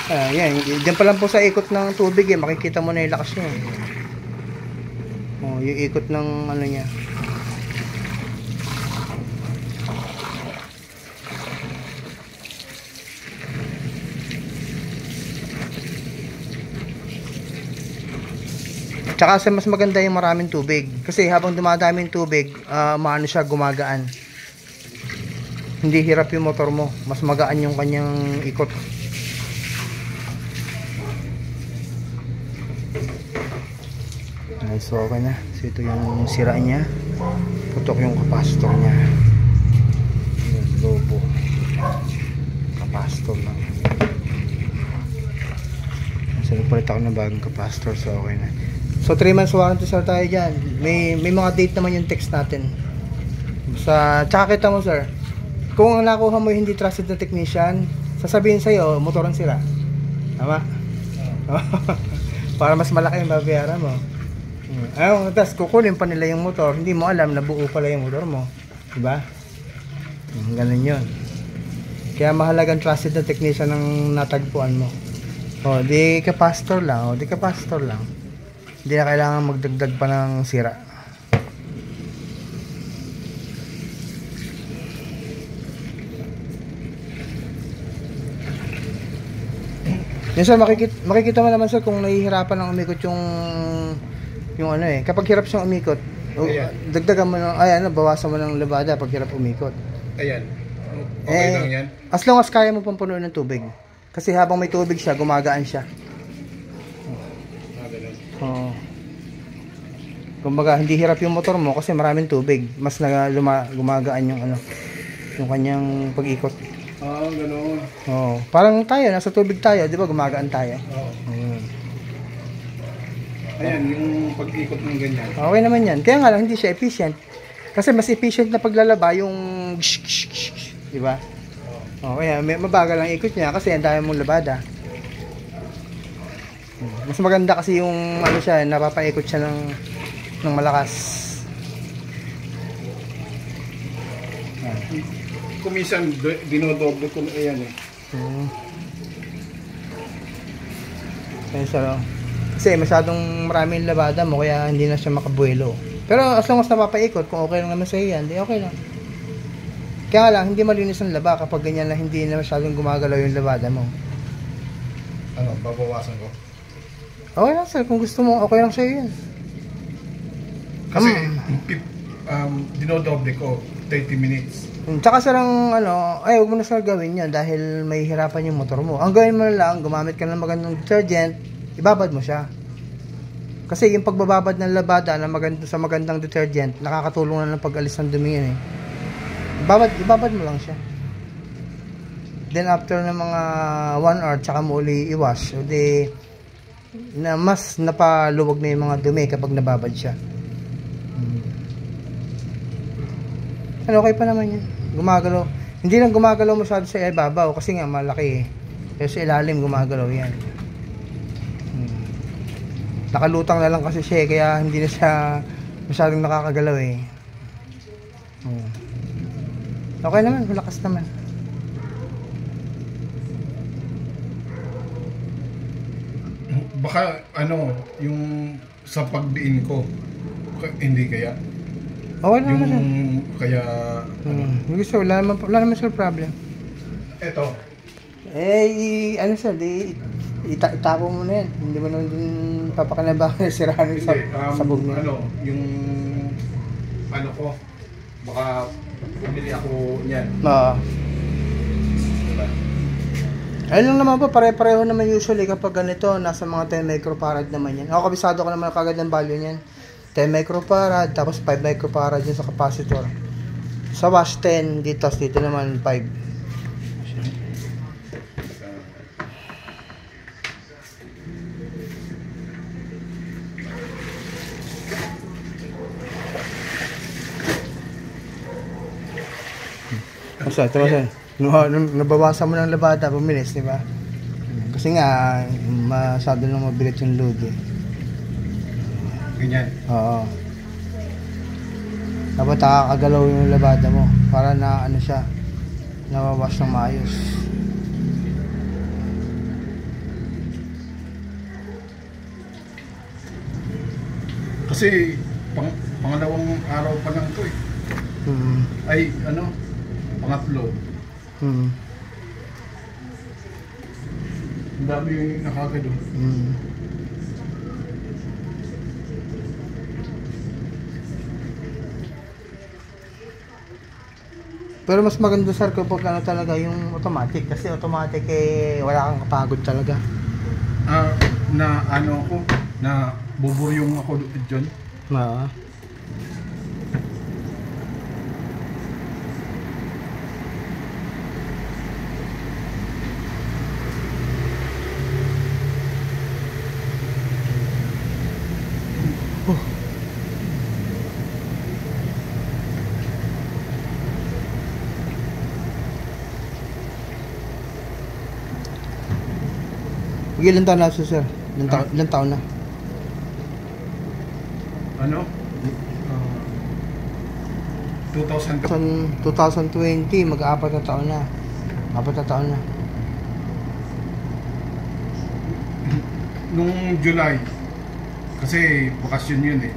Yan. Diyan pa lang po sa ikot ng tubig eh. Makikita mo na yung lakas niya eh. Oh, yung ikot ng ano niya. Tsaka mas maganda yung maraming tubig. Kasi habang dumadami yung tubig, maano siya, gumagaan. Hindi hirap yung motor mo. Mas magaan yung kanyang ikot. Okay, so okay na. So ito yung sira niya. Putok yung capacitor niya. Lobo. Capacitor lang. So nagpalit ako ng bagong capacitor. So okay na. So 3 months warranty sir tayo dyan. May mga date naman yung text natin. Tsaka kita mo sir, kung ang nakuha mo hindi trusted na technician, sasabihin sa'yo, motor ang sira. Tama? Para mas malaki yung babayaran mo. Ayun, tapos kukunin pa nila yung motor, hindi mo alam na buo pala yung motor mo. Diba? Ganun yun. Kaya mahalagang trusted na technician ang natagpuan mo. O, di capacitor lang. Hindi na kailangan magdagdag pa ng sira. Yan sir, makikita mo naman sir kung nahihirapan ng umikot yung ano eh. Kapag hirap siyang umikot, dagdagan mo ng, bawasan mo ng labada pag hirap umikot. Ayan. Okay lang yan? As long as kaya mo pang punuin ng tubig. Kasi habang may tubig siya, gumagaan siya. Oo. Kumbaga hindi hirap yung motor mo kasi maraming tubig. Mas gumagaan yung yung kanyang pag-ikot. Ganoon. Oo. Parang tayo, nasa tubig tayo, di ba? Gumagaan tayo. Oo. Ayan, yung pag-ikot ng ganyan. Okay naman yan. Kaya nga lang, hindi siya efficient. Kasi mas efficient na paglalaba yung di ba? Oo. Kaya mabagal ang ikot niya kasi ang dami mong labada. Mas maganda kasi yung siya, napapaikot siya ng malakas. Kumisan dinodoble ko na yan eh. Kasi masyadong maraming labada mo kaya hindi na siya makabuelo. Pero as long as napapaikot, kung okay lang naman sa yan, di okay lang. Kaya lang, hindi malinis ang laba kapag ganyan na hindi na masyadong gumagalaw yung labada mo. Babawasan ko? Okay lang sir, kung gusto mo, okay lang sa'yo yan. Kasi dinodoble ko 30 minutes. Tsaka sir ang huwag mo na sir gawin yan dahil may hirapan yung motor mo. Ang gawin mo na lang, gumamit ka ng magandang detergent, ibabad mo siya. Kasi yung pagbababad ng labada sa magandang detergent, nakakatulong na ng pag-alis ng dumi yan eh. Ibabad mo lang siya. Then after ng mga 1 hour, tsaka mo uli i-wash. O di, mas napaluwag na yung mga dumi kapag nababad siya. Okay pa naman yan. Gumagalaw. Hindi lang gumagalaw masyado sa ibabaw kasi nga malaki eh. Pero sa ilalim gumagalaw yan. Nakalutang na lang kasi siya eh, kaya hindi na siya masyadong nakakagalaw eh. Okay naman, malakas naman. Baka yung sa pagdiin ko hindi kaya okay naman yung kaya gusto, wala naman sir problem. Eto sir, itapo mo na yan. Hindi mo naman din papakanabakan sirahan sa sabog na yung ko baka bumili ako niyan. Ayun lang naman po, pare-pareho naman usually kapag ganito, nasa mga 10 microfarad naman yan. Ako, kabisado ko naman kagad ng value niyan. 10 microfarad, tapos 5 microfarad yun sa capacitor. Sa wash 10, dito naman 5. Ito nabawasan mo ng labada, bumilis, di ba? Kasi nga, masyado nang mabigat yung load eh. Ganyan? Oo. Dapat nakakagalaw yung labada mo para na siya, nawawash ng maayos. Kasi pangalawang araw pa lang to eh. Ay, ano, pangatlo. Ang dami yung nakagad doon. Pero mas maganda sir kapag ano talaga yung automatic. Kasi automatic eh wala kang kapagod talaga. Na ano ako, na buburyong ako dyan. Ilan taon na sir? Ilan taon na? Ano? 2020, mag-4 na taon na. 4 na taon na. Nung July, kasi bakasyon yun eh.